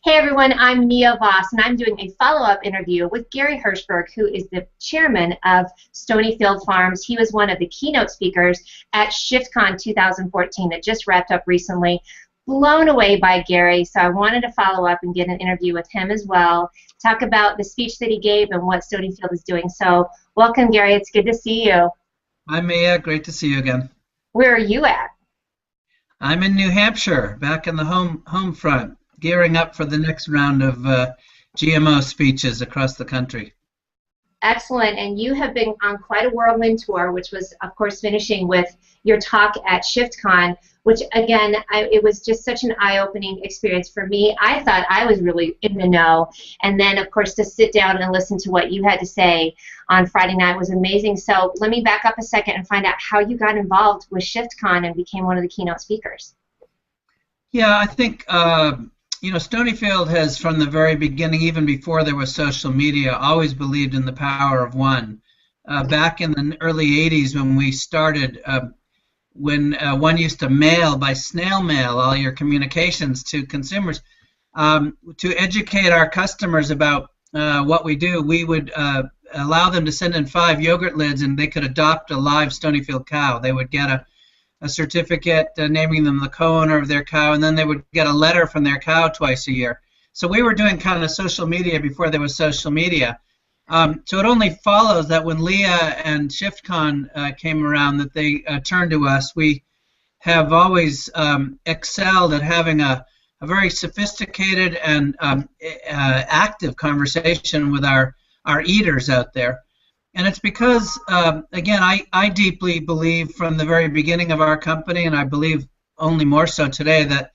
Hey everyone, I'm Mia Voss, and I'm doing a follow-up interview with Gary Hirshberg, who is the chairman of Stonyfield Farms. He was one of the keynote speakers at ShiftCon 2014 that just wrapped up recently. Blown away by Gary, so I wanted to follow up and get an interview with him as well, talk about the speech that he gave and what Stonyfield is doing. So welcome, Gary. It's good to see you. Hi, Mia. Great to see you again. Where are you at? I'm in New Hampshire, back in the home front, gearing up for the next round of GMO speeches across the country. Excellent, and you have been on quite a whirlwind tour, which was, of course, finishing with your talk at ShiftCon, which, again, it was just such an eye-opening experience for me. I thought I was really in the know, and then, of course, to sit down and listen to what you had to say on Friday night was amazing. So let me back up a second and find out how you got involved with ShiftCon and became one of the keynote speakers. Yeah, I think Stonyfield has, from the very beginning, even before there was social media, always believed in the power of one. Back in the early 80s when we started, when one used to mail by snail mail all your communications to consumers, to educate our customers about what we do, we would allow them to send in 5 yogurt lids and they could adopt a live Stonyfield cow. They would get a certificate naming them the co-owner of their cow, and then they would get a letter from their cow twice a year. So we were doing kind of social media before there was social media. So it only follows that when Leah and ShiftCon came around that they turned to us. We have always excelled at having a very sophisticated and active conversation with our eaters out there. And it's because, again, I deeply believe from the very beginning of our company, and I believe only more so today, that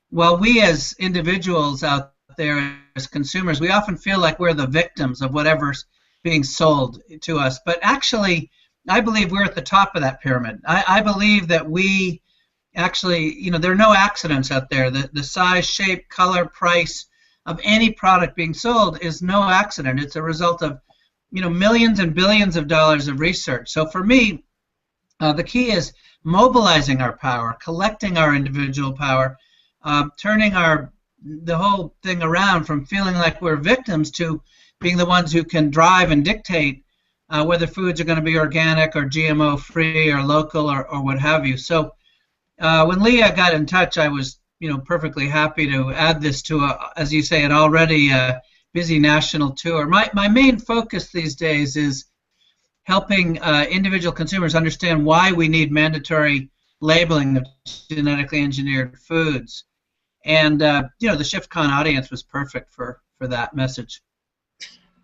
while we as individuals out there as consumers, we often feel like we're the victims of whatever's being sold to us. But actually, I believe we're at the top of that pyramid. I believe that we actually, there are no accidents out there. The size, shape, color, price of any product being sold is no accident. It's a result of millions and billions of dollars of research. So for me, the key is mobilizing our power, collecting our individual power, turning the whole thing around from feeling like we're victims to being the ones who can drive and dictate whether foods are going to be organic or GMO free or local or what have you. So when Leah got in touch, I was perfectly happy to add this to as you say, an already busy national tour. My main focus these days is helping individual consumers understand why we need mandatory labeling of genetically engineered foods. And the ShiftCon audience was perfect for that message.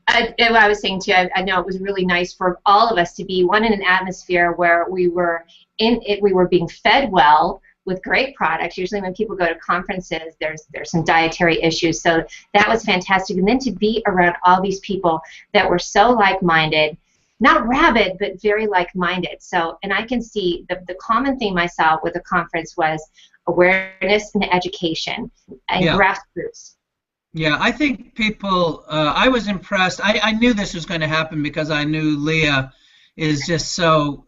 I was saying too, I know it was really nice for all of us to be in an atmosphere where we were being fed well with great products. Usually when people go to conferences, there's some dietary issues. So that was fantastic. And then to be around all these people that were so like-minded, not rabid, but very like-minded. So, and I can see the common theme I saw with the conference was awareness and education and grassroots. Yeah, I think people, I was impressed. I knew this was going to happen because I knew Leah is just so,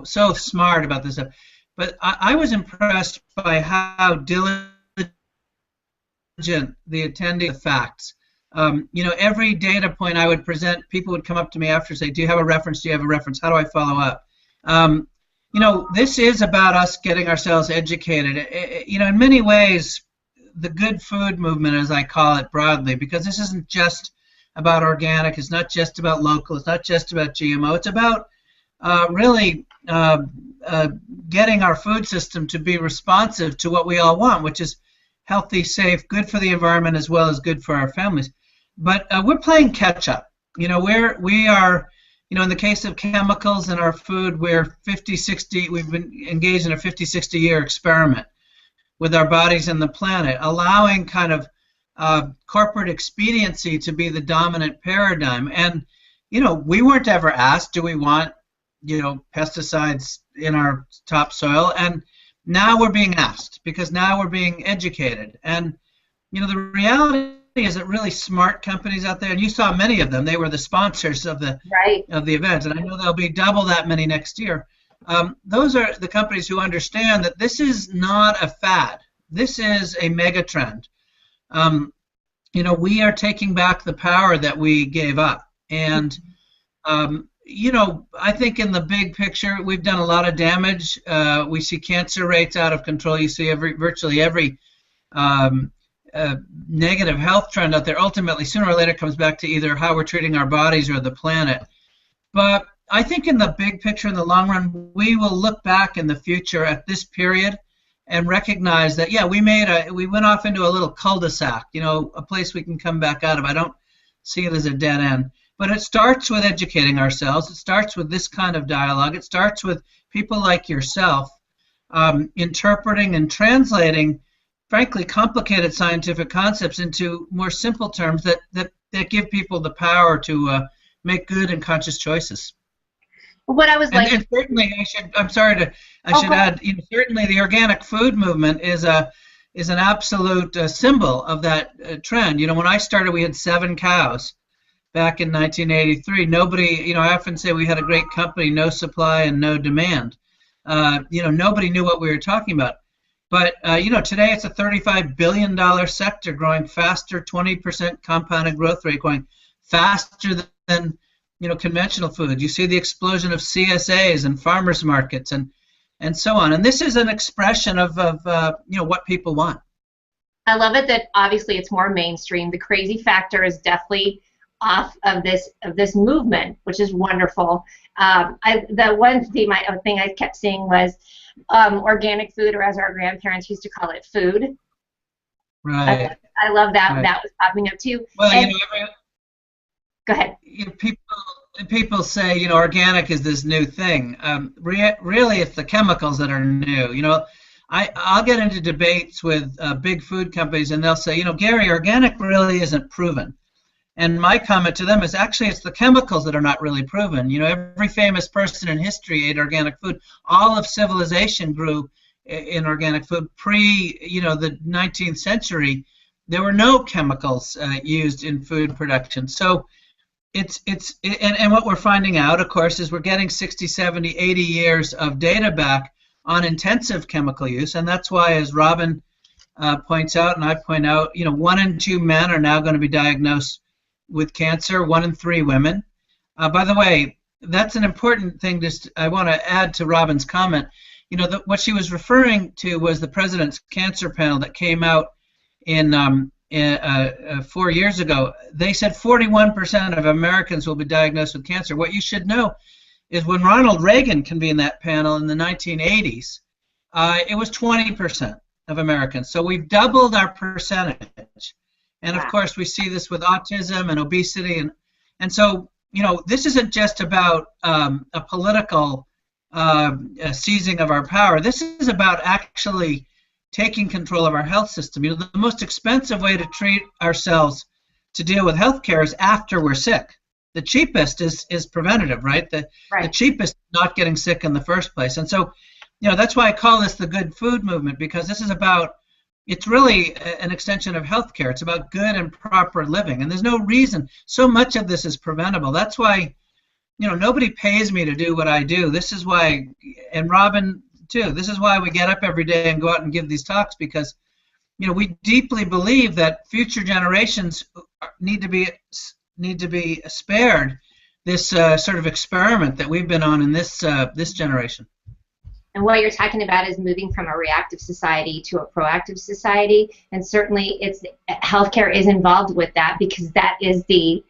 so smart about this stuff. But I was impressed by how diligent the attendee of facts. Every data point I would present, people would come up to me after and say, do you have a reference? Do you have a reference? How do I follow up? This is about us getting ourselves educated. In many ways, the good food movement, as I call it broadly, because this isn't just about organic, it's not just about local, it's not just about GMO, it's about really getting our food system to be responsive to what we all want, which is healthy, safe, good for the environment as well as good for our families. But we're playing catch up. We are, in the case of chemicals in our food, we've been engaged in a 50, 60-year experiment with our bodies and the planet, allowing kind of corporate expediency to be the dominant paradigm. And, we weren't ever asked, do we want pesticides in our topsoil, and now we're being asked because now we're being educated. And the reality is that really smart companies out there, and you saw many of them, they were the sponsors of the event, and I know there'll be double that many next year. Those are the companies who understand that this is not a fad. This is a mega trend. we are taking back the power that we gave up. And I think in the big picture, we've done a lot of damage. We see cancer rates out of control. You see virtually every um, negative health trend out there. Ultimately, sooner or later, comes back to either how we're treating our bodies or the planet. But I think in the big picture, in the long run, we will look back in the future at this period and recognize that, yeah, we went off into a little cul-de-sac, a place we can come back out of. I don't see it as a dead end. But it starts with educating ourselves. It starts with this kind of dialogue. It starts with people like yourself interpreting and translating, frankly, complicated scientific concepts into more simple terms that give people the power to make good and conscious choices. What I was like, and certainly, I should add, certainly the organic food movement is an absolute symbol of that trend. When I started, we had 7 cows. Back in 1983, nobody, I often say we had a great company, no supply and no demand. Nobody knew what we were talking about. But, today it's a $35 billion sector growing faster, 20% compounded growth rate, going faster than, conventional food. You see the explosion of CSAs and farmers markets and so on. And this is an expression of what people want. I love it that obviously it's more mainstream. The crazy factor is definitely off of this movement, which is wonderful. The one thing I kept seeing was organic food, or as our grandparents used to call it, food. Right. I love that. Right. That was popping up too. Well, go ahead. People say organic is this new thing. Really, it's the chemicals that are new. I'll get into debates with big food companies, and they'll say, Gary, organic really isn't proven. And my comment to them is, actually, it's the chemicals that are not really proven. Every famous person in history ate organic food. All of civilization grew in organic food. The 19th century, there were no chemicals used in food production. So and what we're finding out, of course, is we're getting 60, 70, 80 years of data back on intensive chemical use. And that's why, as Robin points out, and I point out, 1 in 2 men are now going to be diagnosed with cancer, 1 in 3 women. By the way, that's an important thing I want to add to Robin's comment. What she was referring to was the President's Cancer Panel that came out in 4 years ago. They said 41% of Americans will be diagnosed with cancer. What you should know is when Ronald Reagan convened that panel in the 1980s, it was 20% of Americans. So we've doubled our percentage. And of course, we see this with autism and obesity, and so this isn't just about a political seizing of our power. This is about actually taking control of our health system. The most expensive way to treat ourselves to deal with healthcare is after we're sick. The cheapest is preventative, right? The cheapest is not getting sick in the first place. And so, that's why I call this the good food movement, because this is about. It's really an extension of healthcare. It's about good and proper living, and there's no reason. So much of this is preventable. That's why, nobody pays me to do what I do. This is why, and Robin too. This is why we get up every day and go out and give these talks, because, we deeply believe that future generations need to be spared this sort of experiment that we've been on in this generation. And what you're talking about is moving from a reactive society to a proactive society, and certainly healthcare is involved with that, because that's the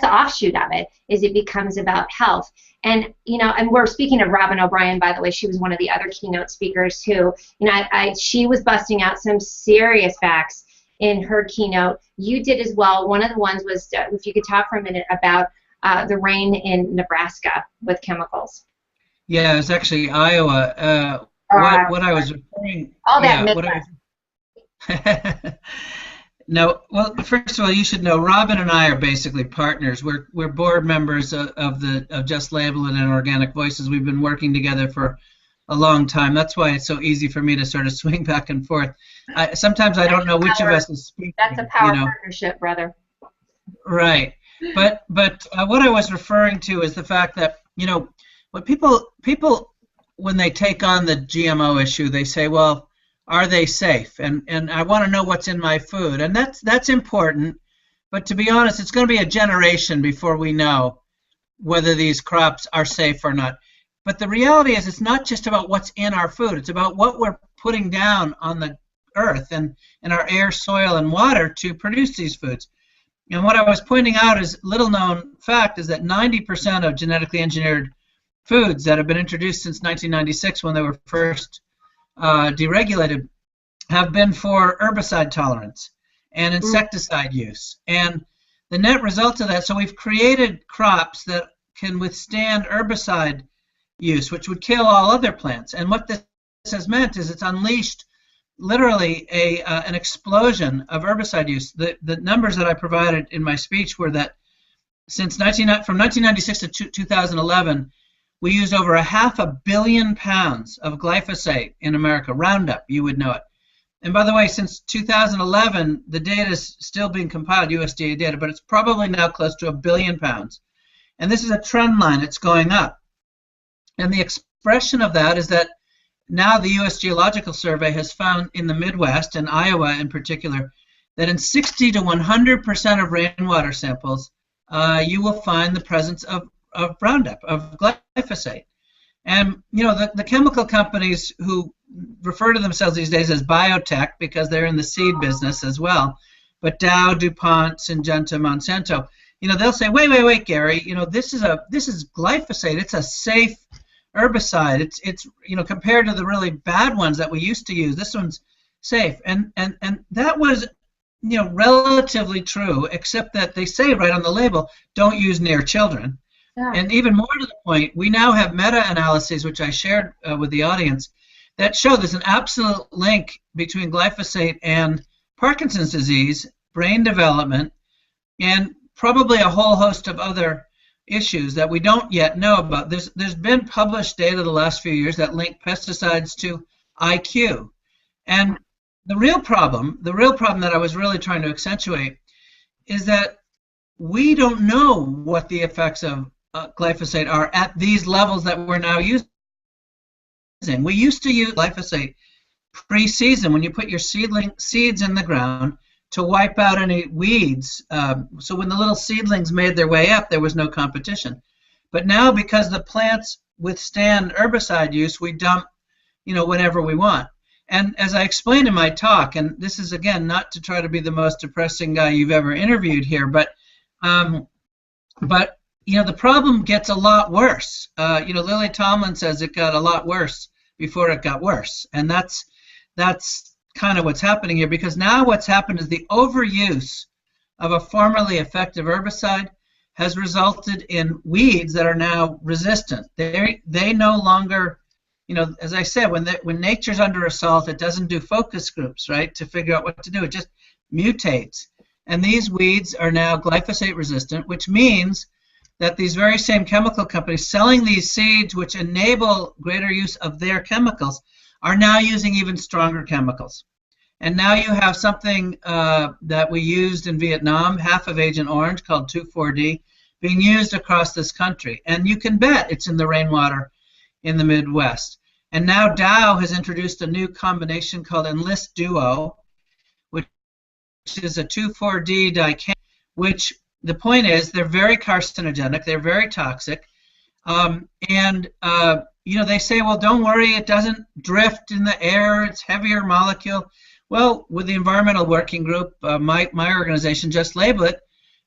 offshoot of it. It becomes about health. And and we're speaking of Robin O'Brien, by the way. She was one of the other keynote speakers who, she was busting out some serious facts in her keynote. You did as well. One of the ones was, if you could talk for a minute about the rain in Nebraska with chemicals. Yeah, it's actually Iowa. What I was referring. All that Midwest. No, well, first of all, you should know Robin and I are basically partners. We're board members of Just Label It and Organic Voices. We've been working together for a long time. That's why it's so easy for me to sort of swing back and forth. Sometimes I don't know which of us is speaking. That's a power partnership, brother. Right, but what I was referring to is the fact that what people when they take on the GMO issue, they say, well, are they safe? And I want to know what's in my food, and that's important. But to be honest, it's going to be a generation before we know whether these crops are safe or not. But the reality is it's not just about what's in our food. It's about what we're putting down on the earth and in our air, soil, and water to produce these foods. And what I was pointing out is little known fact is that 90% of genetically engineered foods that have been introduced since 1996 when they were first deregulated have been for herbicide tolerance and insecticide use. And the net result of that, so we've created crops that can withstand herbicide use, which would kill all other plants. And what this has meant is it's unleashed literally an explosion of herbicide use. The numbers that I provided in my speech were that from 1996 to 2011, we used over 500 million pounds of glyphosate in America. Roundup, you would know it. And by the way, since 2011, the data is still being compiled, USDA data, but it's probably now close to 1 billion pounds. And this is a trend line. It's going up. And the expression of that is that now the U.S. Geological Survey has found in the Midwest, and Iowa in particular, that in 60 to 100% of rainwater samples, you will find the presence of Roundup, of glyphosate. And, you know, the chemical companies who refer to themselves these days as biotech because they're in the seed business as well, but Dow, DuPont, Syngenta, Monsanto, you know, they'll say, wait, Gary, you know, this is glyphosate. It's a safe herbicide. It's you know, compared to the really bad ones that we used to use, this one's safe. And that was, you know, relatively true, except that they say right on the label, don't use near children. Yeah. And even more to the point, we now have meta-analyses, which I shared with the audience, that show there's an absolute link between glyphosate and Parkinson's disease, brain development, and probably a whole host of other issues that we don't yet know about. There's been published data the last few years that link pesticides to IQ. And the real problem that I was really trying to accentuate is that we don't know what the effects of glyphosate are at these levels that we're now using. We used to use glyphosate pre-season when you put your seeds in the ground to wipe out any weeds. So when the little seedlings made their way up, there was no competition. But now, because the plants withstand herbicide use, we dump, you know, whenever we want. And as I explained in my talk, and this is again not to try to be the most depressing guy you've ever interviewed here, but you know, the problem gets a lot worse. You know, Lily Tomlin says it got a lot worse before it got worse, and that's kind of what's happening here, because now what's happened is the overuse of a formerly effective herbicide has resulted in weeds that are now resistant. They no longer, you know, as I said, when nature's under assault, it doesn't do focus groups, right, to figure out what to do. It just mutates. And these weeds are now glyphosate resistant, which means that these very same chemical companies selling these seeds which enable greater use of their chemicals are now using even stronger chemicals. And now you have something that we used in Vietnam, half of Agent Orange, called 2,4-D, being used across this country. And you can bet it's in the rainwater in the Midwest. And now Dow has introduced a new combination called Enlist Duo, which is a 2,4-D dicamba, which the point is they're very carcinogenic, they're very toxic, you know, they say, well, don't worry, it doesn't drift in the air, it's heavier molecule. Well, with the Environmental Working Group, my organization, Just Label It,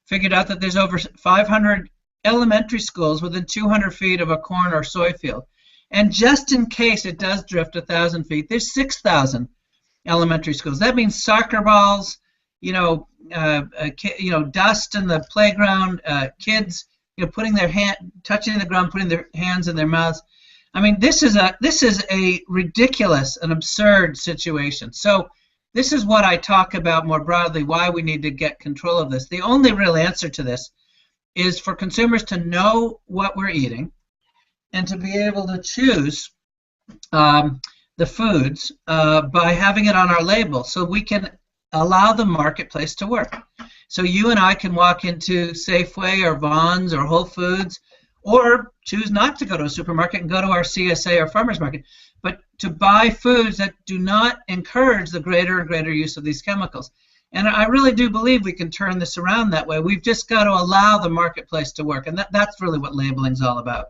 figured out that there's over 500 elementary schools within 200 feet of a corn or soy field. And just in case it does drift 1,000 feet, there's 6,000 elementary schools. That means soccer balls, you know, dust in the playground, kids, you know, putting their touching the ground, putting their hands in their mouths. I mean, this is a ridiculous and absurd situation. So this is what I talk about more broadly, why we need to get control of this. The only real answer to this is for consumers to know what we're eating and to be able to choose the foods by having it on our label, so we can allow the marketplace to work. So you and I can walk into Safeway or Vons or Whole Foods, or choose not to go to a supermarket and go to our CSA or farmers market, but to buy foods that do not encourage the greater and greater use of these chemicals. And I really do believe we can turn this around that way. We've just got to allow the marketplace to work, and that's really what labeling's all about.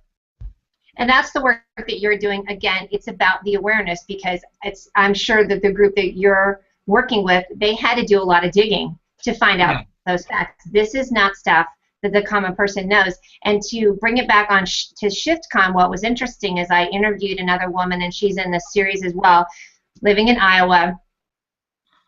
And that's the work that you're doing. Again, it's about the awareness, because I'm sure that the group that you're working with, they had to do a lot of digging to find out those facts. This is not stuff that the common person knows. And to bring it back on to ShiftCon, what was interesting is I interviewed another woman, and she's in this series as well, living in Iowa.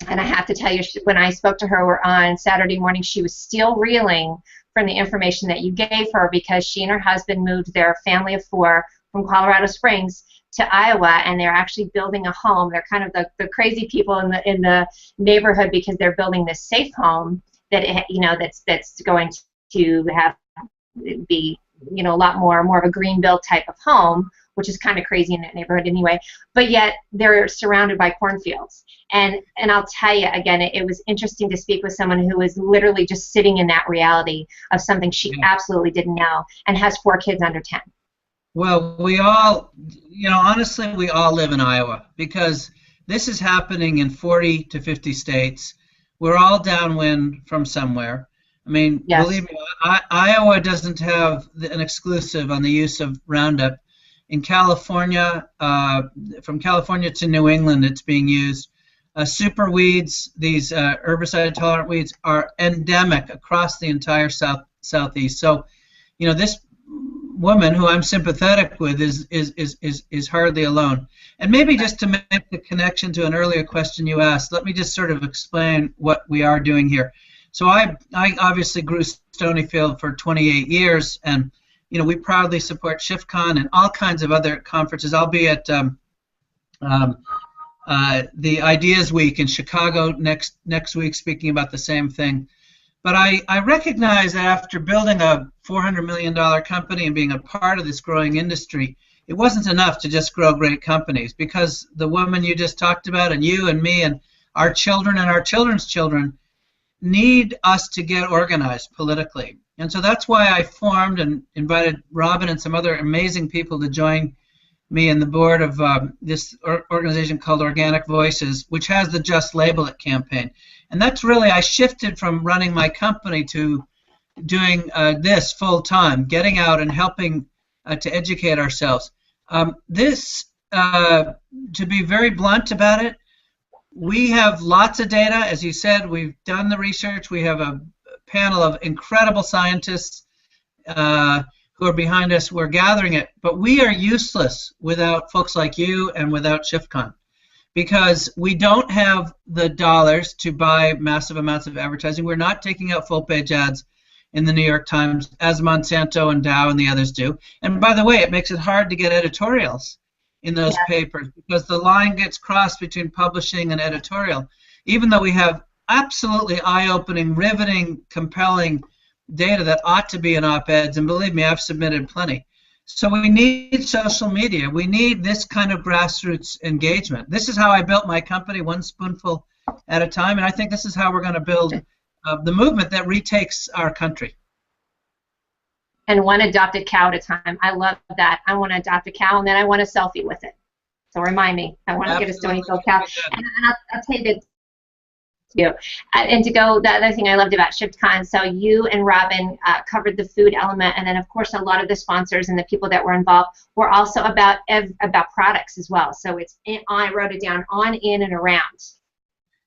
And I have to tell you, when I spoke to her on Saturday morning, she was still reeling from the information that you gave her, because she and her husband moved their family of 4 from Colorado Springs to Iowa, and they're actually building a home. They're kind of the crazy people in the neighborhood, because they're building this safe home that that's going to have be a lot more of a green build type of home, which is kind of crazy in that neighborhood anyway. But yet they're surrounded by cornfields. And I'll tell you again, it was interesting to speak with someone who was literally just sitting in that reality of something she absolutely didn't know, and has 4 kids under 10. Well, we all, honestly, we all live in Iowa, because this is happening in 40 to 50 states. We're all downwind from somewhere. I mean, believe me, Iowa doesn't have an exclusive on the use of Roundup. In California, from California to New England, it's being used. Super weeds, these herbicide-tolerant weeds, are endemic across the entire southeast. So, this woman, who I'm sympathetic with, is hardly alone. And maybe just to make the connection to an earlier question you asked, let me just sort of explain what we are doing here. So I obviously grew Stonyfield for 28 years, and we proudly support ShiftCon and all kinds of other conferences. I'll be at the Ideas Week in Chicago next week, speaking about the same thing. But I recognize that after building a $400 million company and being a part of this growing industry, it wasn't enough to just grow great companies, because the woman you just talked about, and you and me and our children and our children's children, need us to get organized politically. And so that's why I formed and invited Robin and some other amazing people to join me in the board of this organization called Organic Voices, which has the Just Label It campaign. And that's really, I shifted from running my company to doing this full time, getting out and helping to educate ourselves. To be very blunt about it, we have lots of data. As you said, we've done the research. We have a panel of incredible scientists who are behind us. We're gathering it. But we are useless without folks like you and without ShiftCon, because we don't have the dollars to buy massive amounts of advertising. We're not taking out full-page ads in the New York Times, as Monsanto and Dow and the others do. And by the way, it makes it hard to get editorials in those papers, because the line gets crossed between publishing and editorial, even though we have absolutely eye-opening, riveting, compelling data that ought to be in op-eds, and believe me, I've submitted plenty. So we need social media. We need this kind of grassroots engagement. This is how I built my company, one spoonful at a time, and I think this is how we're going to build the movement that retakes our country. And one adopted cow at a time. I love that. I want to adopt a cow, and then I want a selfie with it. So remind me. I want to get a Stonyfield cow. And I'll tell you that. And to go, the other thing I loved about ShiftCon, so you and Robin covered the food element, and then of course a lot of the sponsors and the people that were involved were also about products as well. So I wrote it down, on, in, and around.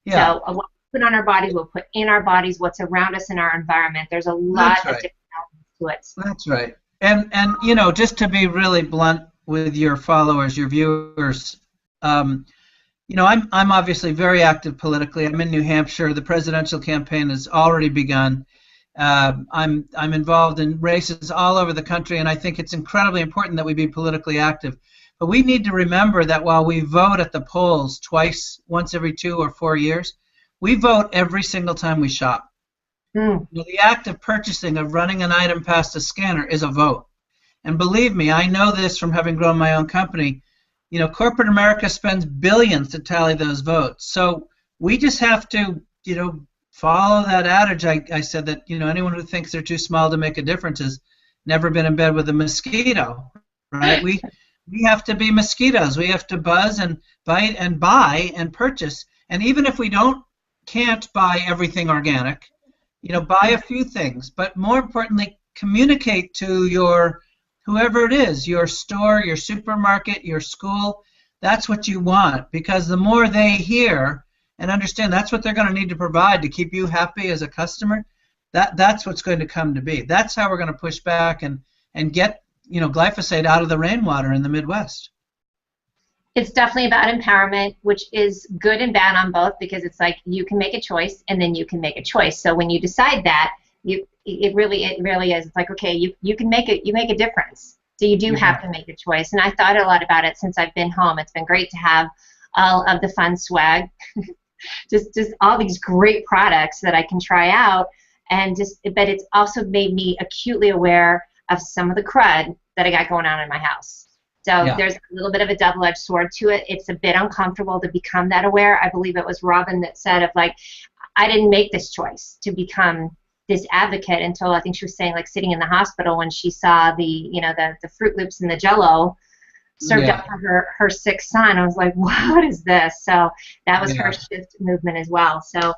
Yeah. So what we put on our bodies, we'll put in our bodies, what's around us in our environment. There's a lot of different elements to it. That's right. And just to be really blunt with your followers, your viewers, I'm obviously very active politically. I'm in New Hampshire. The presidential campaign has already begun. I'm involved in races all over the country, and I think it's incredibly important that we be politically active. But we need to remember that while we vote at the polls once every 2 or 4 years, we vote every single time we shop. The act of purchasing, of running an item past a scanner, is a vote. And believe me, I know this from having grown my own company. Corporate America spends billions to tally those votes. So we just have to, follow that adage I said, that, anyone who thinks they're too small to make a difference has never been in bed with a mosquito, right? We have to be mosquitoes. We have to buzz and bite and buy and purchase. And even if we don't can't buy everything organic. Buy a few things, but more importantly, communicate to your whoever it is, your store, your supermarket, your school. That's what you want, because the more they hear and understand that's what they're going to need to provide to keep you happy as a customer, that's what's going to come to be. That's how we're going to push back and get glyphosate out of the rainwater in the Midwest. It's definitely about empowerment, which is good and bad on both, because it's like you can make a choice and then you can make a choice. So when you decide that, it really is. It's like, okay, you can make it. You make a difference. So you do have to make a choice. And I thought a lot about it since I've been home. It's been great to have all of the fun swag, just all these great products that I can try out, but it's also made me acutely aware of some of the crud that I got going on in my house. So there's a little bit of a double-edged sword to it. It's a bit uncomfortable to become that aware. I believe it was Robin that said of like, I didn't make this choice to become this advocate until I think she was saying like sitting in the hospital when she saw the Fruit Loops and the Jello served up for her sick son. I was like, what is this? So that was her shift movement as well. So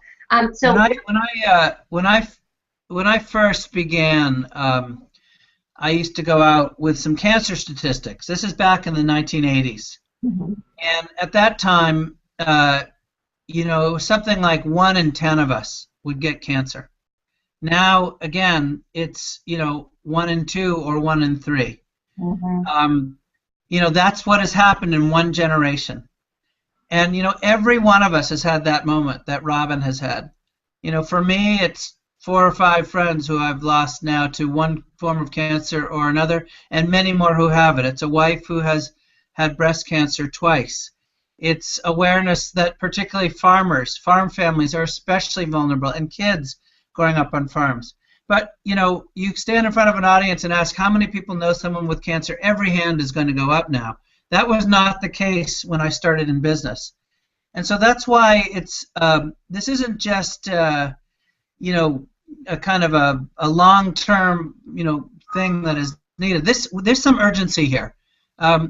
when I first began, I used to go out with some cancer statistics. This is back in the 1980s. Mm-hmm. And at that time, it was something like 1 in 10 of us would get cancer. Now, again, it's, 1 in 2 or 1 in 3. Mm-hmm. That's what has happened in one generation. And, every one of us has had that moment that Robin has had. For me, it's 4 or 5 friends who I've lost now to one form of cancer or another, and many more who have it. It's a wife who has had breast cancer twice. It's awareness that particularly farm families are especially vulnerable, and kids growing up on farms. But, you stand in front of an audience and ask how many people know someone with cancer, every hand is going to go up now. That was not the case when I started in business. And so that's why it's this isn't just a kind of a long-term, thing that is needed. There's some urgency here.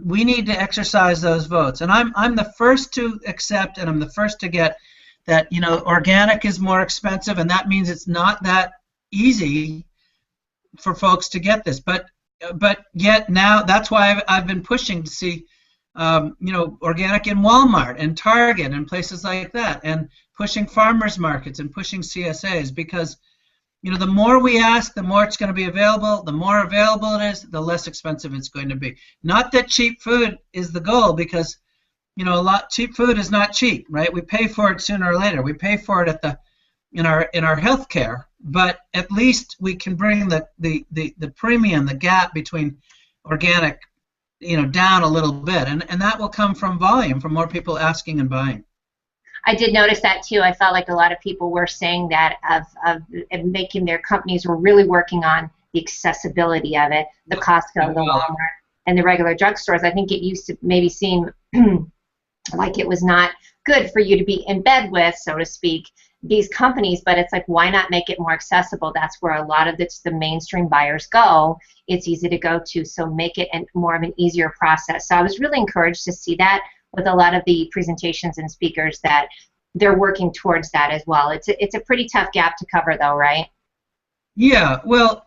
We need to exercise those votes, and I'm the first to accept, and I'm the first to get that. Organic is more expensive, and that means it's not that easy for folks to get this. But yet now that's why I've been pushing to see, organic in Walmart and Target and places like that, and pushing farmers markets and pushing CSAs, because the more we ask, the more it's going to be available. The more available it is, the less expensive it's going to be. Not that cheap food is the goal, because cheap food is not cheap, right? We pay for it sooner or later. We pay for it in our health care, but at least we can bring the premium, the gap between organic, down a little bit, and that will come from volume, from more people asking and buying. I did notice that too. I felt like a lot of people were saying that of making their companies were really working on the accessibility of it, the Costco, the Walmart, and the regular drugstores. I think it used to maybe seem like it was not good for you to be in bed with, so to speak, these companies, but it's like, why not make it more accessible? That's where a lot of the mainstream buyers go. It's easy to go to, so make it more of an easier process. So I was really encouraged to see that with a lot of the presentations and speakers, that they're working towards that as well. It's a pretty tough gap to cover, though, right? Yeah, well,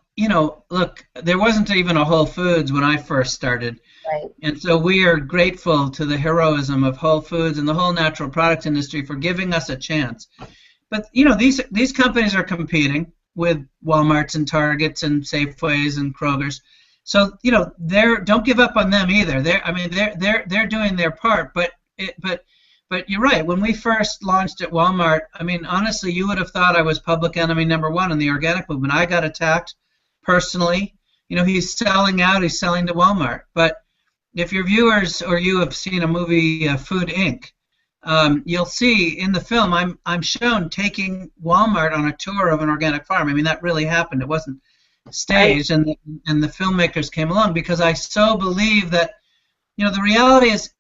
look, there wasn't even a Whole Foods when I first started. Right. And so we are grateful to the heroism of Whole Foods and the whole natural products industry for giving us a chance. But, these companies are competing with Walmarts and Targets and Safeways and Kroger's. So don't give up on them either. They're doing their part. But you're right. When we first launched at Walmart, honestly, you would have thought I was public enemy number 1 in the organic movement. I got attacked personally. He's selling out. He's selling to Walmart. But if your viewers or you have seen a movie, Food Inc., you'll see in the film I'm shown taking Walmart on a tour of an organic farm. That really happened. It wasn't staged, and the filmmakers came along, because I so believe that the reality is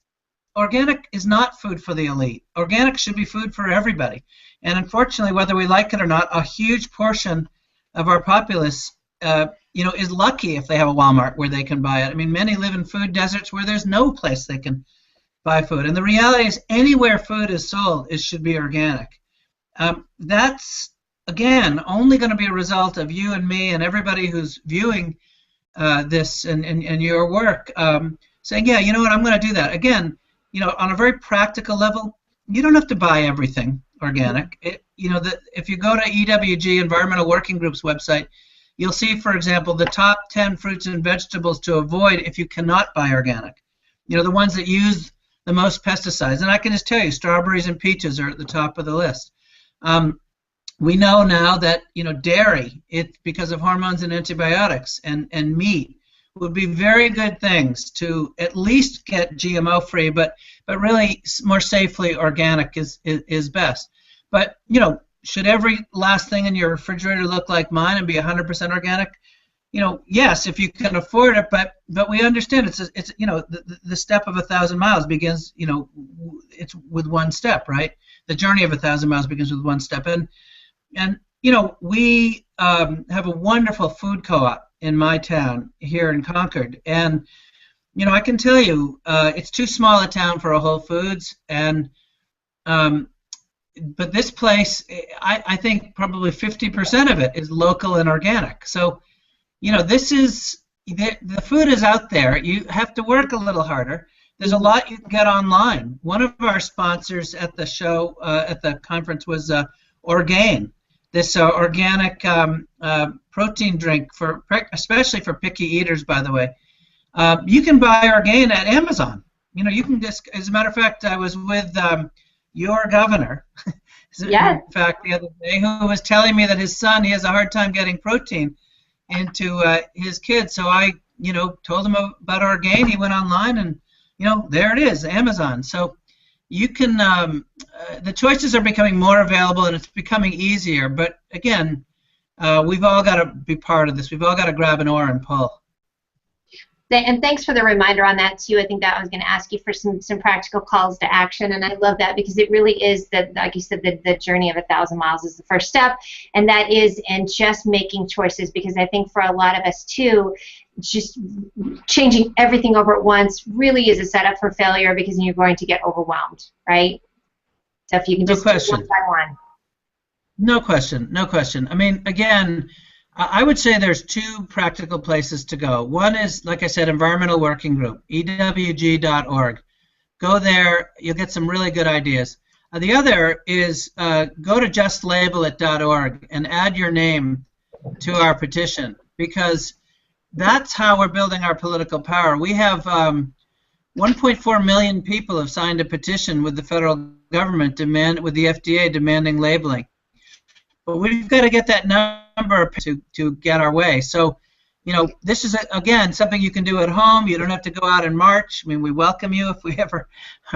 organic is not food for the elite. Organic should be food for everybody, and unfortunately, whether we like it or not, a huge portion of our populace is lucky if they have a Walmart where they can buy it. Many live in food deserts where there's no place they can buy food, and the reality is anywhere food is sold, it should be organic. That's, again, only going to be a result of you and me and everybody who's viewing this and your work, saying, yeah, you know what, I'm going to do that. Again, on a very practical level, you don't have to buy everything organic. If you go to EWG, Environmental Working Group's website, you'll see, for example, the top 10 fruits and vegetables to avoid if you cannot buy organic. The ones that use the most pesticides. And I can just tell you, strawberries and peaches are at the top of the list. We know now that dairy, it's because of hormones and antibiotics, and meat would be very good things to at least get GMO free, but really more safely organic is best. But should every last thing in your refrigerator look like mine and be 100% organic? Yes, if you can afford it, but we understand it's the step of 1,000 miles begins, it's with one step, right? The journey of 1,000 miles begins with one step, and we have a wonderful food co-op in my town here in Concord, and I can tell you it's too small a town for a Whole Foods, and but this place, I think probably 50% of it is local and organic. So this is the food is out there. You have to work a little harder. There's a lot you can get online. One of our sponsors at the show, at the conference, was Orgain, this organic protein drink, especially for picky eaters, by the way. You can buy Orgain at Amazon. You can just, as a matter of fact, I was with your governor, yes. In fact, the other day, who was telling me that his son, he has a hard time getting protein into his kids. So I, told him about Orgain. He went online, and there it is, Amazon. So you can, the choices are becoming more available, and it's becoming easier. But again, we've all got to be part of this. We've all got to grab an oar and pull. And thanks for the reminder on that too. I think that I was going to ask you for some practical calls to action, and I love that because it really is that, like you said, the journey of 1,000 miles is the first step, and that is in just making choices. Because I think for a lot of us too, just changing everything over at once really is a setup for failure, because you're going to get overwhelmed, right? So if you can just do one by one. No question, no question. I mean, again, I would say there's two practical places to go. One is, like I said, Environmental Working Group, ewg.org. Go there, you'll get some really good ideas. The other is go to justlabelit.org and add your name to our petition, because that's how we're building our political power. We have 1.4 million people have signed a petition with the federal government, with the FDA demanding labeling. But we've got to get that number to get our way. So, this is, again, something you can do at home. You don't have to go out and march. I mean, we welcome you if we ever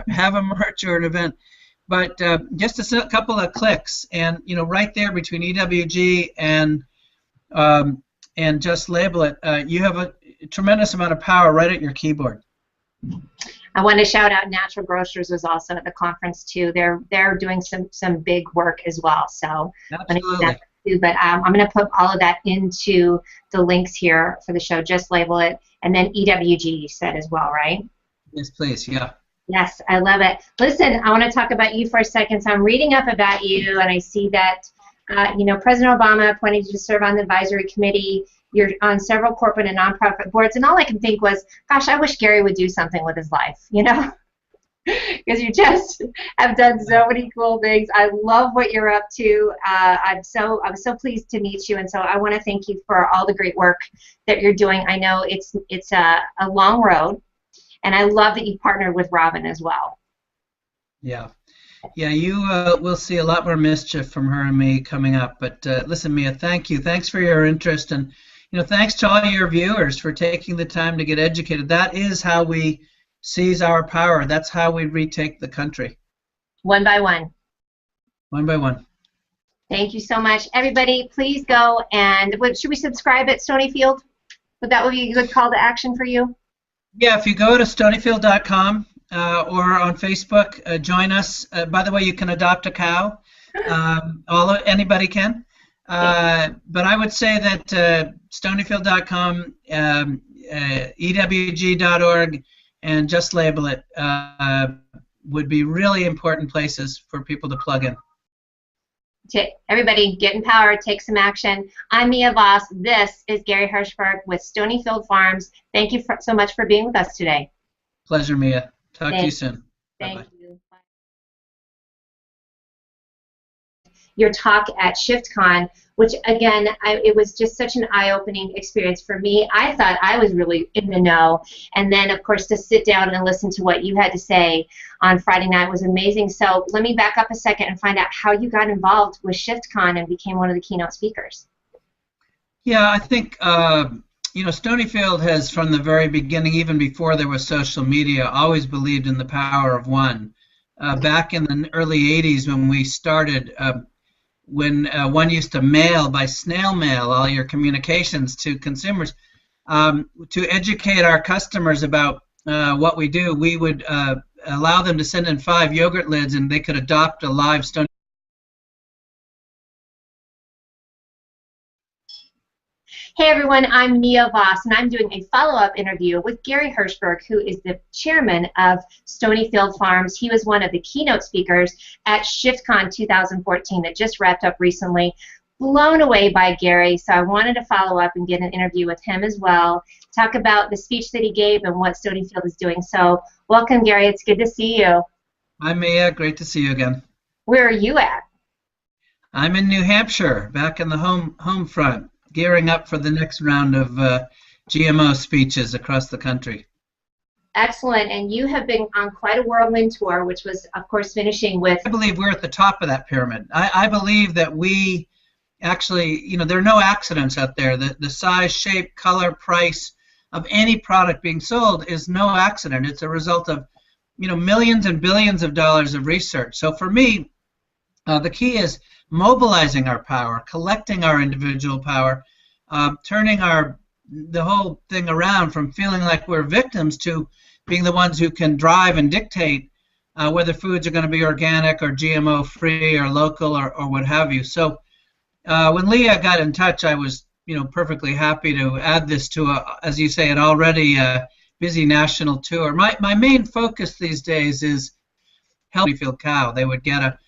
have a march or an event. But just a couple of clicks, and, right there between EWG and Just Label It, you have a tremendous amount of power right at your keyboard. I want to shout out Natural Grocers was also at the conference too. They're doing some big work as well. So absolutely. But I'm going to put all of that into the links here for the show. Just Label It, and then EWG you said as well, right? Yes, please. Yeah. Yes, I love it. Listen, I want to talk about you for a second. So I'm reading up about you, and I see that President Obama appointed you to serve on the advisory committee. You're on several corporate and nonprofit boards, and all I can think was, gosh, I wish Gary would do something with his life, because you just have done so many cool things. I love what you're up to. I was so pleased to meet you, and so I want to thank you for all the great work that you're doing. I know it's a long road, and I love that you partnered with Robin as well. Yeah. Yeah, you will see a lot more mischief from her and me coming up. But listen, Mia, thank you. Thanks for your interest, and thanks to all your viewers for taking the time to get educated. That is how we seize our power. That's how we retake the country. One by one. One by one. Thank you so much. Everybody, please go and should we subscribe at Stonyfield? Would that be a good call to action for you? Yeah, if you go to stonyfield.com or on Facebook, join us. By the way, you can adopt a cow. Anybody can. But I would say that Stonyfield.com, EWG.org, and Just Label It would be really important places for people to plug in. Everybody get empowered, take some action. I'm Mia Voss. This is Gary Hirshberg with Stonyfield Farms. Thank you so much for being with us today. Pleasure, Mia. Talk to you Thank, soon. thank Bye-bye. you. Your talk at ShiftCon, which again, it was just such an eye-opening experience for me. I thought I was really in the know, and then of course to sit down and listen to what you had to say on Friday night was amazing. So let me back up a second and find out how you got involved with ShiftCon and became one of the keynote speakers. Yeah, I think Stonyfield has from the very beginning, even before there was social media, always believed in the power of one. Back in the early 80s when we started, when one used to mail by snail mail all your communications to consumers, to educate our customers about what we do, we would allow them to send in 5 yogurt lids and they could adopt a live stone. Hey everyone, I'm Mia Voss, and I'm doing a follow-up interview with Gary Hirshberg, who is the chairman of Stonyfield Farms. He was one of the keynote speakers at ShiftCon 2014 that just wrapped up recently. Blown away by Gary, so I wanted to follow up and get an interview with him as well, talk about the speech that he gave and what Stonyfield is doing. So welcome, Gary. It's good to see you. Hi, Mia. Great to see you again. Where are you at? I'm in New Hampshire, back in the home front, gearing up for the next round of GMO speeches across the country. Excellent, and you have been on quite a whirlwind tour, which was, of course, finishing with... I believe we're at the top of that pyramid. I believe that we actually, there are no accidents out there. The size, shape, color, price of any product being sold is no accident. It's a result of, millions and billions of dollars of research. So for me, the key is mobilizing our power, collecting our individual power, turning the whole thing around from feeling like we're victims to being the ones who can drive and dictate whether foods are going to be organic or GMO free or local or what have you. So when Leah got in touch, I was perfectly happy to add this to as you say, an already busy national tour. My main focus these days is helping Stonyfield cow. They would get a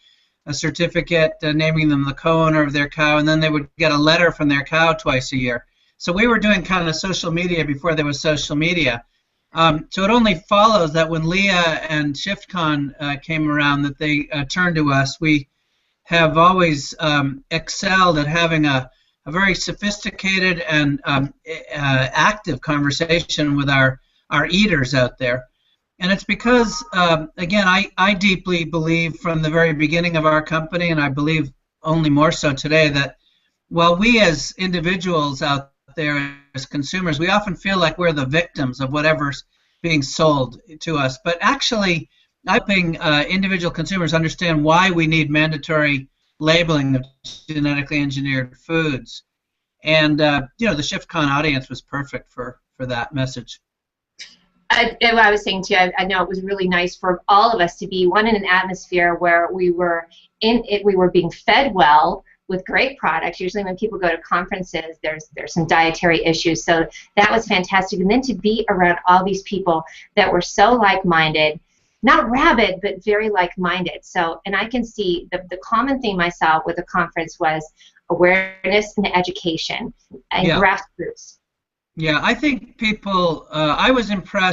certificate naming them the co-owner of their cow, and then they would get a letter from their cow twice a year. So we were doing kind of social media before there was social media. So it only follows that when Leah and ShiftCon came around that they turned to us. We have always excelled at having a very sophisticated and active conversation with our eaters out there. And it's because, again, I deeply believe from the very beginning of our company, and I believe only more so today, that while we as individuals out there as consumers, we often feel like we're the victims of whatever's being sold to us. But actually, helping individual consumers understand why we need mandatory labeling of genetically engineered foods. And, the ShiftCon audience was perfect for that message. I was saying to you, I know it was really nice for all of us to be in an atmosphere where we were being fed well with great products. Usually when people go to conferences, there's some dietary issues, so that was fantastic. And then to be around all these people that were so like-minded, not rabid, but very like-minded. So, and I can see the common theme I saw with the conference was awareness and education and grassroots. Yeah, I think people, I was impressed